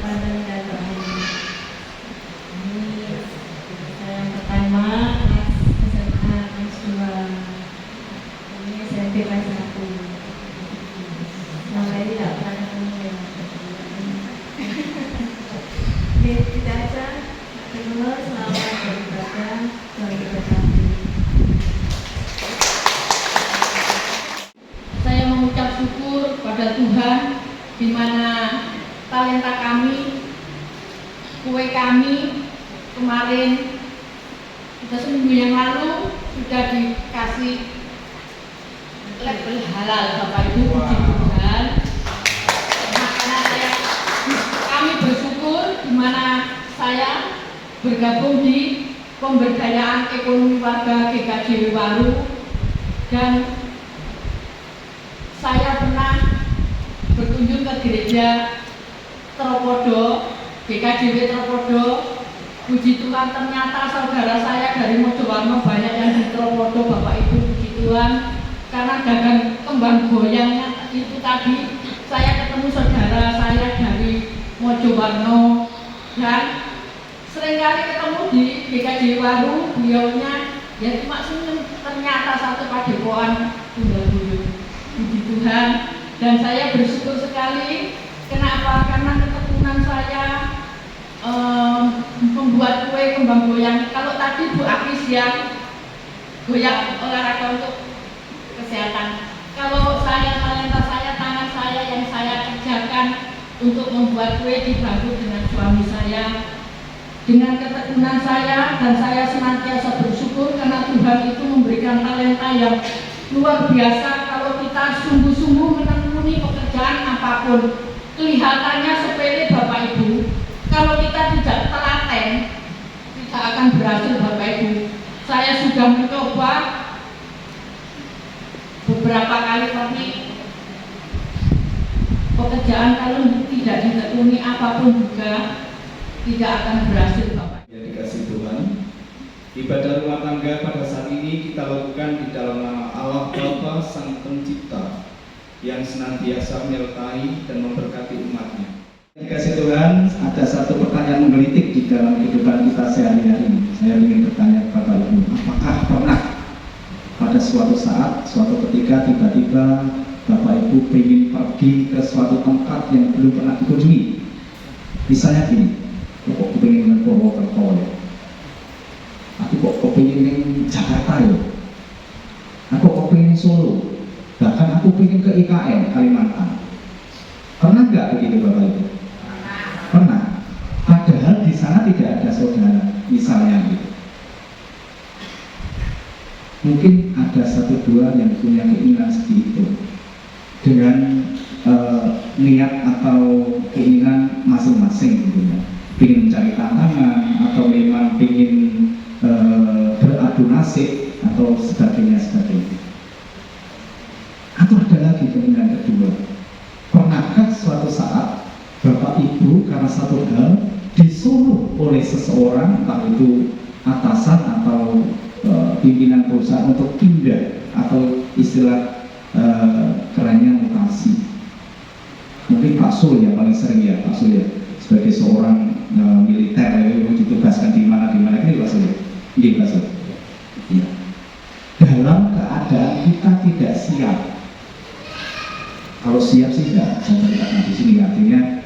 kesempatan dan doa ini. Saya yang pertama kelas SMA kelas 2. Ini SMP kelas 1. Selama ini tidak pernah ketemu ya. Tidak aja. Kedua, selamat beribadah, Tuhan diberkati. Saya mengucap syukur pada Tuhan di mana talenta kami, kue kami kemarin sudah seminggu yang lalu sudah dikasih label halal Bapak Ibu, puji Tuhan. Makanya kami bersyukur di mana saya bergabung di pemberdayaan ekonomi warga GKJW Waru, dan saya pernah berkunjung ke gereja Tropodo, GKJW Tropodo. Puji Tuhan, ternyata saudara saya dari Mojowarno banyak yang di Tropodo, Bapak Ibu, puji Tuhan. Karena dagang kembang goyangnya itu tadi, saya ketemu saudara saya dari Mojowarno, dan seringkali ketemu di GKJW Waru, beliaunya ya cuma senyum, ternyata satu padepokan bunda-bunda. Puji Tuhan, dan saya bersyukur sekali. Kenapa? Karena ketekunan saya membuat kue kembang goyang. Kalau tadi Bu Akis yang goyang olahraga untuk kesehatan, kalau saya talenta saya, tangan saya yang saya kerjakan untuk membuat kue dibantu dengan suami saya, dengan ketekunan saya, dan saya senantiasa bersyukur karena Tuhan itu memberikan talenta yang luar biasa. Kalau kita sungguh-sungguh menekuni pekerjaan apapun, kelihatannya sepele Bapak Ibu, kalau kita tidak telaten, tidak akan berhasil Bapak Ibu. Saya sudah mencoba beberapa kali, tapi pekerjaan kalau tidak ditekuni apapun juga tidak akan berhasil Bapak. Ya, dikasih Tuhan, ibadah rumah tangga pada saat ini kita lakukan di dalam nama Allah Bapa Sang Pencipta yang senantiasa menyertai dan memberkati umatnya. Dikasih Tuhan, ada satu pertanyaan menggelitik di dalam kehidupan kita sehari-hari. Saya ingin bertanya kepada Ibu, apakah pernah pada suatu saat, suatu ketika tiba-tiba Bapak Ibu ingin pergi ke suatu tempat yang belum pernah dikunjungi? Misalnya gini, kok pengen ke Purwokerto ya, aku kok pengen ke Jakarta ya, aku kok pengen Solo, bahkan aku pengen ke IKN Kalimantan. Pernah nggak begitu Bapak Ibu? Pernah. Padahal di sana tidak ada saudara, misalnya gitu. Mungkin ada satu dua yang punya keinginan seperti itu dengan niat atau keinginan masing-masing gitu ya. Ingin mencari tantangan atau memang ingin beradu nasib atau sebagainya. Atau ada lagi keinginan kedua, pernahkah suatu saat Bapak Ibu karena satu hal disuruh oleh seseorang, entah itu atasan atau pimpinan perusahaan untuk pindah, atau istilah kerennya mutasi? Mungkin Pak Sul yang paling sering ya, Pak Sul ya, sebagai seorang militer ditugaskan di mana ini Pak Sul. Iya Pak Sul. Ya. Dalam keadaan kita tidak siap. Kalau siap sih enggak, saya ceritakan di sini, artinya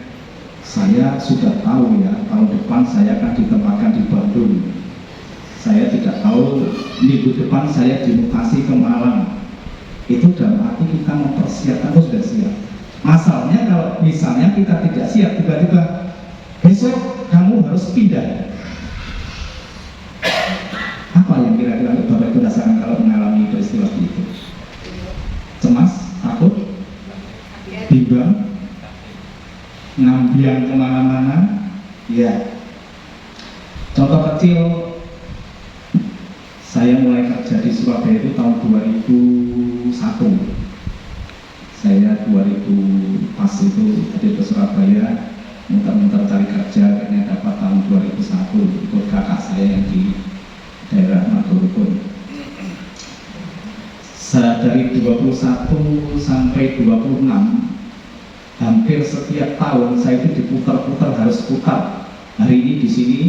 saya sudah tahu ya, tahun depan saya akan ditempatkan di Bandung. Saya tidak tahu minggu depan saya dimutasi ke Malang. Itu dalam arti kita mempersiapkan, itu sudah siap. Masalahnya kalau misalnya kita tidak siap, tiba-tiba besok kamu harus pindah. Apa yang kira-kira Bapak Ibu rasakan kalau mengalami peristiwa itu? Cemas, takut, bimbang, ngambiang kemana-mana. Ya. Contoh kecil, saya mulai kerja di Surabaya itu tahun 2001. Saya 2000 pas itu hadir ke Surabaya, muter-muter cari kerja, akhirnya dapat tahun 2001 ikut kakak saya yang di daerah Madurukun. Dari 21 sampai 26 hampir setiap tahun saya itu diputar-putar, harus putar. Hari ini di sini,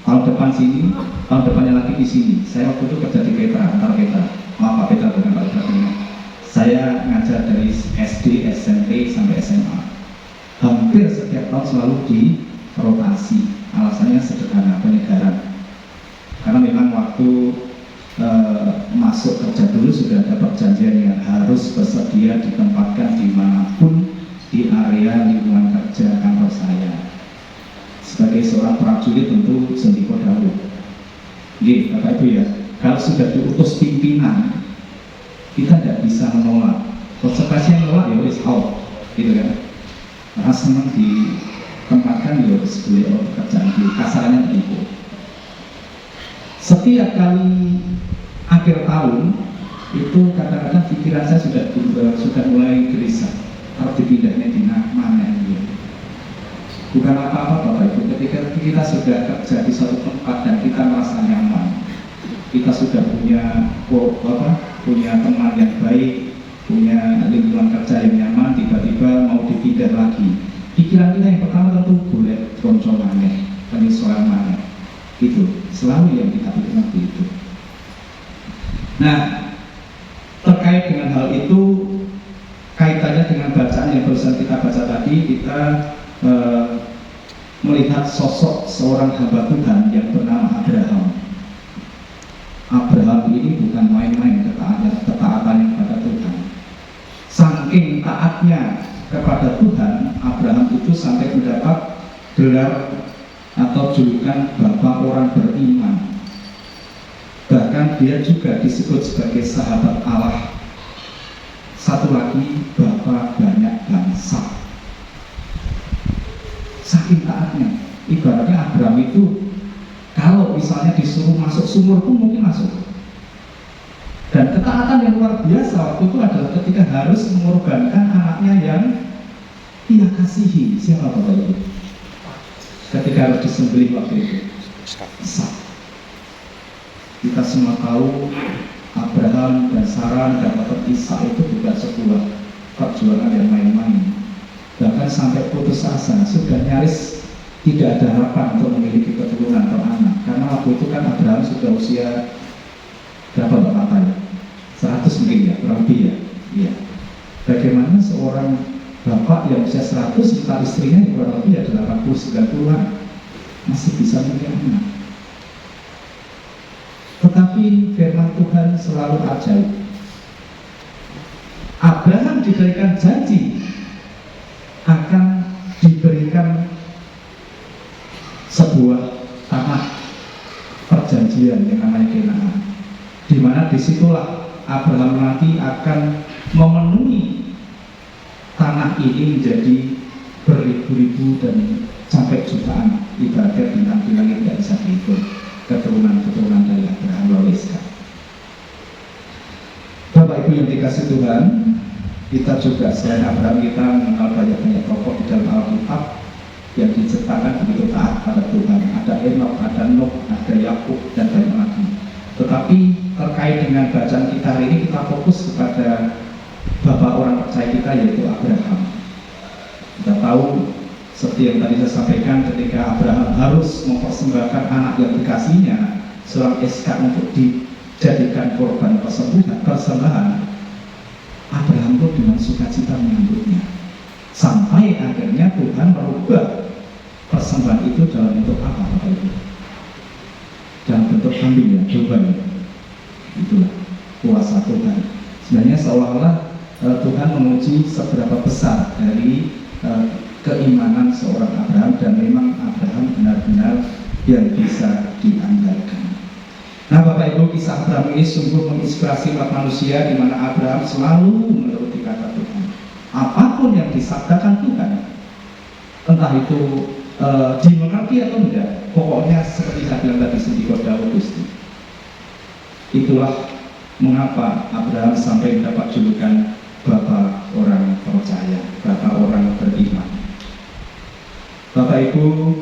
tahun depan sini, tahun depannya lagi di sini. Saya waktu itu kerja di Petra, antar Petra. Maaf Pak Petra, bukan Pak Petra. Saya ngajar dari SD, SMP sampai SMA. Hampir setiap tahun selalu dirotasi. Alasannya sederhana, penyegaran. Karena memang waktu masuk kerja dulu sudah ada perjanjian yang harus bersedia ditempatkan dimanapun di area lingkungan kerja kantor saya. Sebagai seorang prajurit tentu sendiko dahulu. Jadi Bapak Ibu ya, kalau sudah diutus pimpinan, kita tidak bisa menolak. Konsekuensi yang menolak ya wis out, gitu kan? Karena senang ditempatkan ya wis beliau pekerjaan di kasarannya begitu. Setiap kali akhir tahun itu kadang-kadang pikiran saya sudah mulai gelisah. Harus dipindahnya di mana ya? Bukan apa-apa Bapak Ibu, ketika kita sudah kerja di suatu tempat dan kita merasa nyaman, kita sudah punya teman yang baik, punya lingkungan kerja yang nyaman, tiba-tiba mau dipindah lagi, pikiran kita yang pertama tentu boleh roncongannya, penyesuaian mana, itu selalu yang kita pikir nanti itu. Nah, terkait dengan hal itu, kaitannya dengan bacaan yang barusan kita baca tadi, kita melihat sosok seorang hamba Tuhan yang bernama Abraham. Abraham ini bukan main-main ketaatannya kepada Tuhan. Saking taatnya kepada Tuhan, Abraham itu sampai mendapat gelar atau julukan Bapak orang beriman. Bahkan dia juga disebut sebagai sahabat Allah. Satu lagi, Bapak banyak bangsa. Saking taatnya, ibaratnya Abraham itu kalau misalnya disuruh masuk sumur pun mungkin masuk. Dan ketaatan yang luar biasa waktu itu adalah ketika harus mengorbankan anaknya yang ia kasihi. Siapa Bapak Ibu? Ketika harus disembelih waktu itu, Ishak. Kita semua tahu Abraham dan Sarah dapat Ishak itu bukan sebuah perjuangan yang main-main. Bahkan sampai putus asa, sudah nyaris tidak ada harapan untuk memiliki keturunan atau anak. Karena waktu itu kan Abraham sudah usia berapa Mbak Mata ya? 100 mungkin ya, kurang lebih ya. Iya. Bagaimana seorang bapak yang usia 100, sekitar istrinya yang kurang lebih ada 80-90-an masih bisa memiliki anak. Tetapi firman Tuhan selalu ajaib. Abraham diberikan janji akan diberikan sebuah tanah perjanjian yang namanya Kanaan, di mana disitulah Abraham nanti akan memenuhi tanah ini menjadi beribu-ribu dan sampai jutaan, ibaratnya bintang di langit tidak bisa dihitung keturunan dari Abraham melalui Ishak. Bapak Ibu yang dikasih Tuhan, kita juga selain Abraham kita mengenal banyak tokoh di dalam Alkitab yang diciptakan begitu taat pada Tuhan. Ada Enok, ada Nuh, ada Yakub dan banyak lagi. Tetapi terkait dengan bacaan kita hari ini, kita fokus kepada bapak orang percaya kita, yaitu Abraham. Kita tahu seperti yang tadi saya sampaikan, ketika Abraham harus mempersembahkan anak yang dikasihnya, seorang Ishak, untuk dijadikan korban persembahan, Abraham pun dengan sukacita menyambutnya. Sampai akhirnya Tuhan merubah persembahan itu dalam bentuk apa Bapak Ibu? Dalam bentuk kambing ya, coba ya. Itulah kuasa Tuhan. Sebenarnya seolah-olah Tuhan menguji seberapa besar dari keimanan seorang Abraham, dan memang Abraham benar-benar yang bisa diandalkan. Nah Bapak Ibu, kisah Abraham ini sungguh menginspirasi umat manusia, di mana Abraham selalu menuruti kata Tuhan. Apapun yang disabdakan Tuhan, entah itu dimengerti atau tidak, pokoknya seperti saya bilang tadi, sendiko Daud Gusti. Itulah mengapa Abraham sampai mendapat julukan Bapak orang percaya, Bapak orang beriman. Bapak Ibu,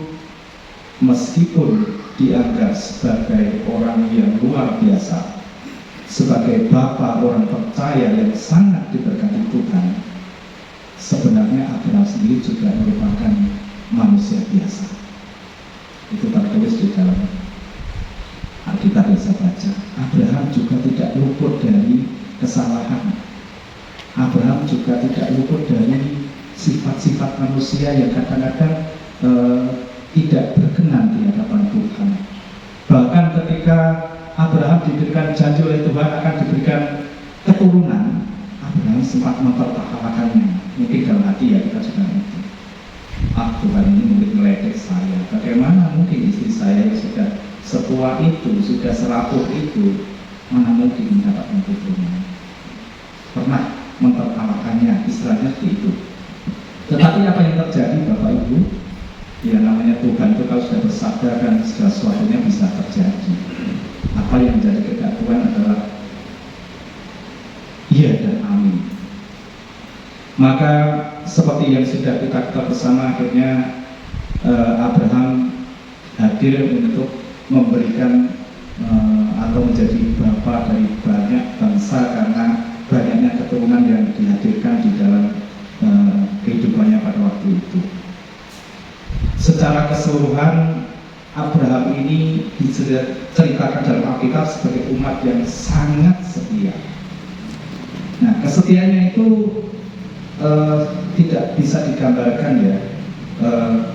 meskipun dianggap sebagai orang yang luar biasa, sebagai bapak orang percaya yang sangat diberkati Tuhan, sebenarnya Abraham sendiri juga merupakan manusia biasa. Itu tertulis di dalam Alkitab yang saya baca. Abraham juga tidak luput dari kesalahan. Abraham juga tidak luput dari sifat-sifat manusia yang kadang-kadang tidak berkenan di hadapan Tuhan. Bahkan ketika Abraham diberikan janji oleh Tuhan akan diberikan keturunan, Abraham sempat mempertahankannya. Mungkin dalam hati ya kita juga ngerti, Tuhan ini mungkin meledek saya. Bagaimana mungkin istri saya yang sudah setua itu, sudah serapuh itu, mana mungkin mendapatkan keturunan. Pernah mempertahankannya, istilahnya seperti itu. Tetapi apa yang terjadi Bapak Ibu? Ya namanya Tuhan itu kalau sudah bersabda kan segala sesuatunya bisa terjadi. Apa yang menjadi kehendak Tuhan adalah iya dan amin. Maka seperti yang sudah kita ketahui bersama, akhirnya Abraham hadir untuk memberikan atau menjadi bapa dari banyak bangsa karena banyaknya keturunan yang dihadirkan di dalam kehidupannya pada waktu itu. Secara keseluruhan Abraham ini diceritakan dalam Alkitab sebagai umat yang sangat setia. Nah, kesetiaannya itu tidak bisa digambarkan ya.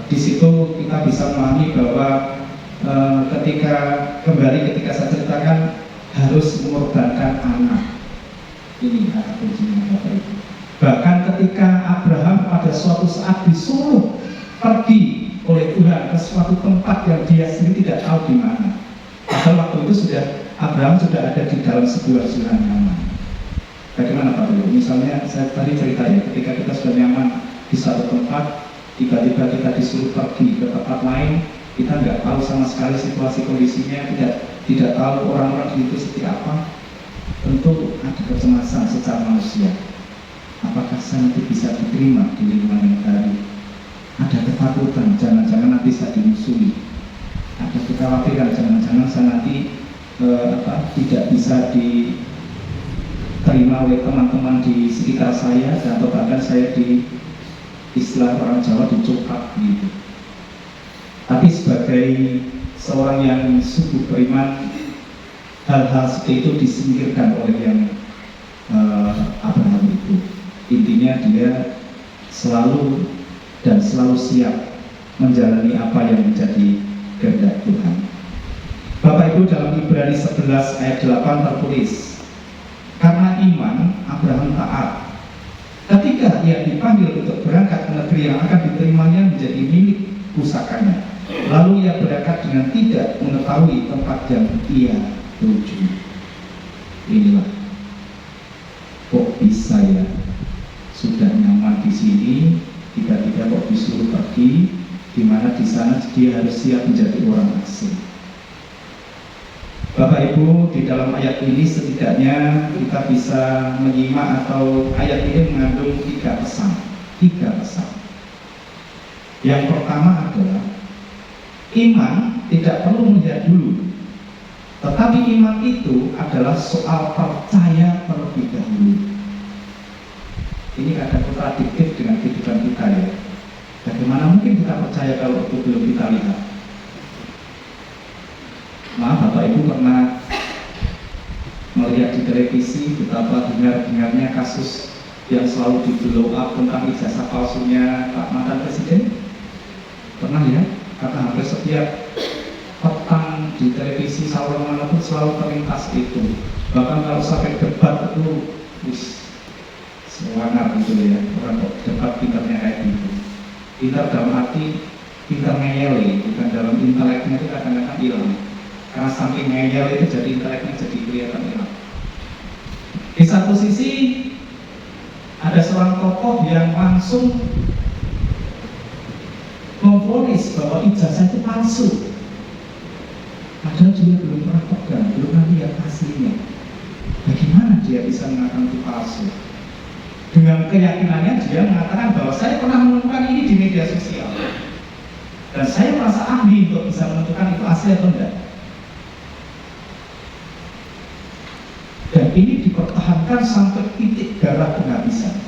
Di situ kita bisa memahami bahwa ketika saya ceritakan harus mengorbankan anak. Ini kata kuncinya Bapak Ibu. Bahkan ketika Abraham pada suatu saat disuruh pergi oleh Tuhan ke suatu tempat yang dia sendiri tidak tahu di mana. Padahal waktu itu Abraham sudah ada di dalam sebuah zona nyaman. Bagaimana Pak Ibu? Misalnya saya tadi ceritanya ketika kita sudah nyaman di satu tempat, tiba-tiba kita disuruh pergi ke tempat lain, kita nggak tahu sama sekali situasi kondisinya, tidak tahu orang-orang di itu seperti apa. Tentu ada kecemasan secara manusia. Apakah saya nanti bisa diterima di lingkungan yang baru? Ada ketakutan, jangan-jangan nanti saya dimusuhi. Ada kekhawatiran, jangan-jangan saya nanti tidak bisa diterima oleh teman-teman di sekitar saya, atau bahkan saya di istilah orang Jawa dicopak gitu. Tapi sebagai seorang yang sungguh beriman, hal-hal seperti itu disingkirkan oleh yang Abraham itu. Intinya dia selalu siap menjalani apa yang menjadi kehendak Tuhan. Bapak Ibu, dalam Ibrani 11 ayat 8 tertulis, karena iman Abraham taat ketika ia dipanggil untuk berangkat ke negeri yang akan diterimanya menjadi milik pusakanya. Lalu ia berangkat dengan tidak mengetahui tempat yang ia tuju. Inilah kok bisa ya, sudah nyaman di sini, tiba-tiba kok disuruh pergi, di mana di sana dia harus siap menjadi orang asing. Bapak Ibu, di dalam ayat ini setidaknya kita bisa menyimak atau ayat ini mengandung tiga pesan. Yang pertama adalah iman tidak perlu melihat dulu, tetapi iman itu adalah soal percaya terlebih dahulu. Ini kadang kontradiktif dengan kehidupan kita ya. Bagaimana mungkin kita percaya kalau itu belum kita lihat? Maaf, Bapak Ibu pernah melihat di televisi betapa dengar-dengarnya kasus yang selalu di blow up tentang ijazah palsunya Pak mantan Presiden? Pernah ya? Karena hampir setiap petang di televisi saluran manapun selalu terlintas itu. Bahkan kalau sampai debat itu sewangar gitu ya, orang kok debat pintarnya kayak gitu. Pintar dalam arti pintar ngeyel, bukan dalam inteleknya itu kadang-kadang hilang. Karena saking ngeyel itu jadi inteleknya jadi kelihatan hilang. Di satu sisi ada seorang tokoh yang langsung memvonis bahwa ijazah itu palsu. Padahal dia belum pernah pegang, belum pernah lihat aslinya. Bagaimana dia bisa mengatakan itu palsu? Dengan keyakinannya dia mengatakan bahwa saya pernah menemukan ini di media sosial dan saya merasa ahli untuk bisa menentukan itu asli atau tidak. Dan ini dipertahankan sampai titik darah penghabisan,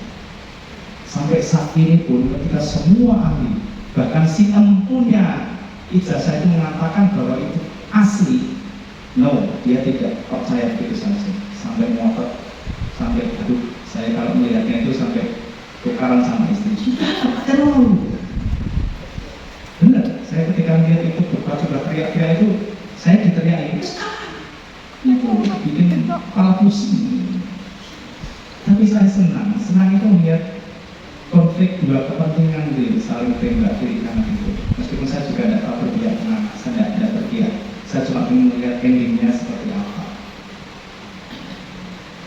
sampai sampai saat ini pun ketika semua ahli, bahkan si empunya ijazah itu mengatakan bahwa itu asli, no, dia tidak percaya begitu saja. Sampai ngotot, sampai aduh, saya kalau melihatnya itu sampai tukaran sama istri. Sudah, terlalu. Benar, saya ketika melihat itu Bapak sudah teriak-teriak itu, saya diteriakin. Itu bikin kepala pusing. Tapi saya senang itu melihat konflik dua kepentingan itu saling tembak kiri kanan itu. Meskipun saya juga tidak tahu berpihak mana, saya tidak berpihak. Saya cuma ingin melihat endingnya seperti apa.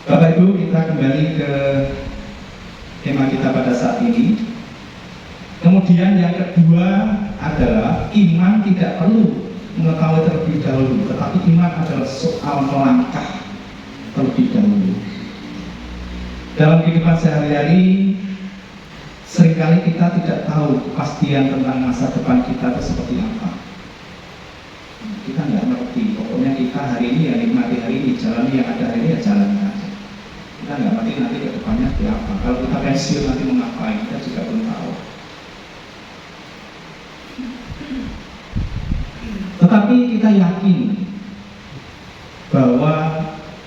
Bapak Ibu, kita kembali ke tema kita pada saat ini. Kemudian yang kedua adalah iman tidak perlu mengetahui terlebih dahulu, tetapi iman adalah soal melangkah terlebih dahulu. Dalam kehidupan sehari-hari, seringkali kita tidak tahu kepastian tentang masa depan kita itu seperti apa. Kita nggak ngerti, pokoknya kita hari ini ya nikmati hari ini, jalani yang ada hari ini ya jalani aja. Kita nggak ngerti nanti ke depannya seperti apa. Kalau kita pensiun nanti mau ngapain, kita juga belum tahu. Tetapi kita yakin bahwa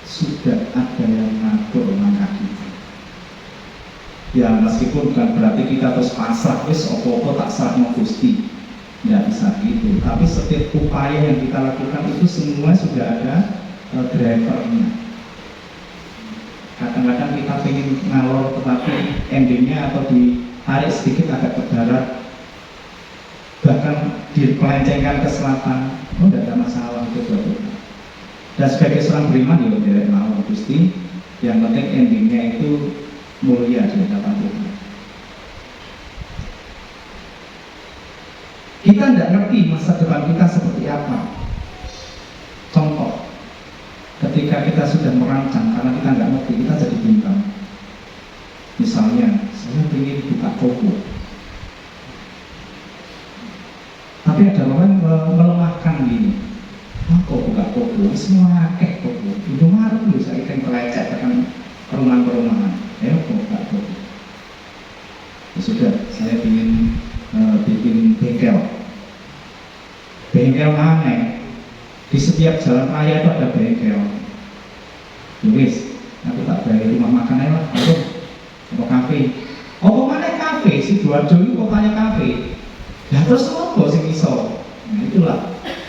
sudah ada yang ngatur langkah kita. Ya meskipun bukan berarti kita terus pasrah, wis opo-opo tak serahno Gusti, tidak bisa gitu. Tapi setiap upaya yang kita lakukan itu semua sudah ada drivernya. Kadang-kadang kita pengen ngalor, tetapi endingnya atau ditarik sedikit agak ke barat, bahkan dipelencengkan ke selatan, tidak ada masalah itu buat kita. Dan sebagai seorang beriman ya tidak mau Gusti, yang penting endingnya itu mulia di hadapan Tuhan. Kita tidak ngerti masa depan kita seperti apa. Contoh, ketika kita sudah merancang, karena kita nggak ngerti, kita jadi bimbang. Misalnya, saya ingin buka toko, tapi ada orang melemahkan gini, kok buka toko, semua akeh toko, itu marah dulu saya ikan pelecet dengan perumahan-perumahan. Kok buka toko? Ya sudah, saya ingin bikin bengkel. Bengkel mana? Di setiap jalan raya itu ada bengkel. Wis, aku tak bayar rumah makan aja lah, apa kafe? Apa mana kafe? Si Sidoarjo itu kotanya kafe. Ya terus apa sih iso? Nah itulah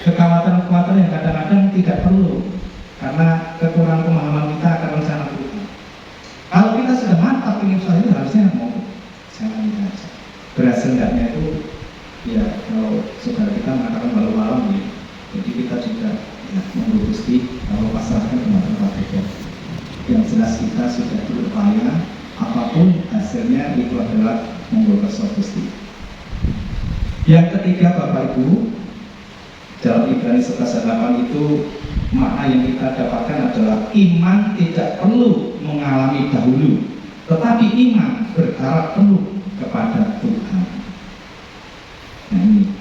kekhawatiran-kekhawatiran yang kadang-kadang tidak perlu, karena kekurangan pemahaman kita akan rencana Tuhan. Kalau kita sudah mantap ingin usaha itu harusnya mau jalan aja. Berhasil enggaknya itu ya kalau saudara kita mengatakan malam-malam ya, jadi kita juga ya, menunggu Gusti kalau pasrahkan kepada Tuhan. Yang jelas kita sudah berupaya, apapun hasilnya itu adalah monggo kersa Gusti. Yang ketiga Bapak Ibu, dalam Ibrani 11:8 itu makna yang kita dapatkan adalah iman tidak perlu mengalami dahulu, tetapi iman berharap penuh kepada Tuhan. Nah ini,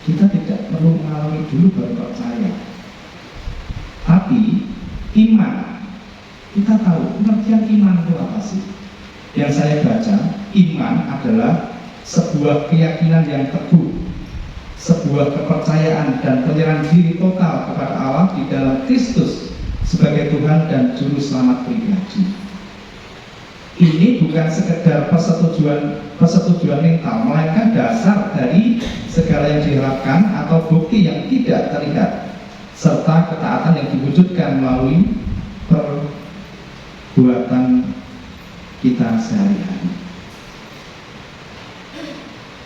kita tidak perlu mengalami dulu baru percaya. Tapi iman, kita tahu pengertian iman itu apa sih? Yang saya baca, iman adalah sebuah keyakinan yang teguh, sebuah kepercayaan dan penyerahan diri total kepada Allah di dalam Kristus sebagai Tuhan dan Juru Selamat pribadi. Ini bukan sekedar persetujuan mental, melainkan dasar dari segala yang diharapkan atau bukti yang tidak terlihat, serta ketaatan yang diwujudkan melalui perbuatan kita sehari-hari.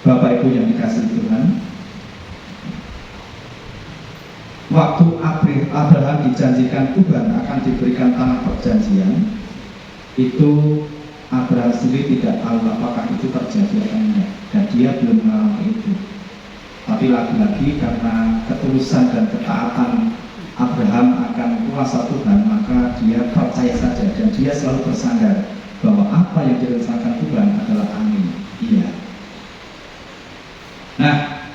Bapak Ibu yang dikasihi Tuhan, waktu Abraham dijanjikan Tuhan akan diberikan tanah perjanjian, itu Abraham sendiri tidak tahu apakah itu terjadi atau tidak, dan dia belum mengalami itu. Tapi lagi-lagi karena ketulusan dan ketaatan Abraham akan kuasa Tuhan, maka dia percaya saja dan dia selalu bersandar bahwa apa yang direncanakan Tuhan adalah amin, iya. Nah,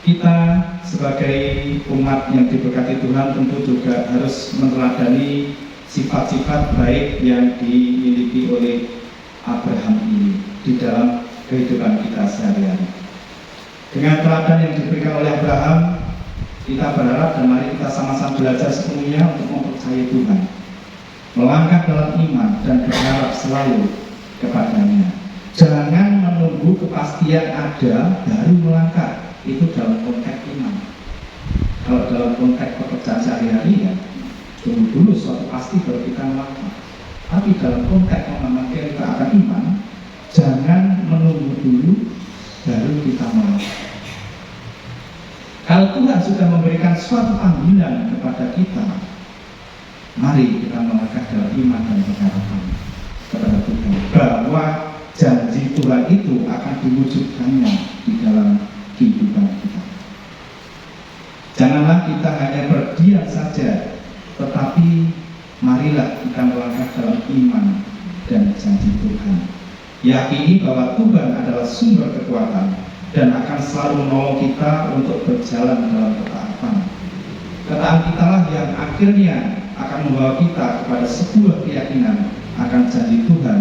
kita sebagai umat yang diberkati Tuhan tentu juga harus meneladani sifat-sifat baik yang dimiliki oleh Abraham ini. di dalam kehidupan kita sehari-hari. Dengan teladan yang diberikan oleh Abraham, kita berharap dan mari kita sama-sama belajar sepenuhnya untuk mempercayai Tuhan, melangkah dalam iman dan berharap selalu kepadanya. Jangan menunggu kepastian ada baru melangkah, itu dalam konteks iman. Kalau dalam konteks pekerjaan sehari-hari ya, tunggu dulu suatu pasti baru kita melangkah. Tapi dalam konteks mengamalkan kita akan iman, jangan menunggu dulu baru kita melangkah. Kalau Tuhan sudah memberikan suatu panggilan kepada kita, mari kita melangkah dalam iman dan pengharapan kepada Tuhan bahwa janji Tuhan itu akan diwujudkannya di dalam kehidupan kita. Janganlah kita hanya berdiam saja, tetapi marilah kita melangkah dalam iman dan janji Tuhan. Yakini bahwa Tuhan adalah sumber kekuatan dan akan selalu menolong kita untuk berjalan dalam ketaatan. Ketaatan kita lah yang akhirnya akan membawa kita kepada sebuah keyakinan akan janji Tuhan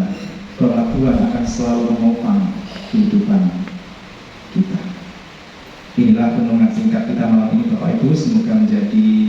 bahwa Tuhan akan selalu menopang kehidupan kita. Inilah renungan singkat kita malam ini Bapak Ibu, semoga menjadi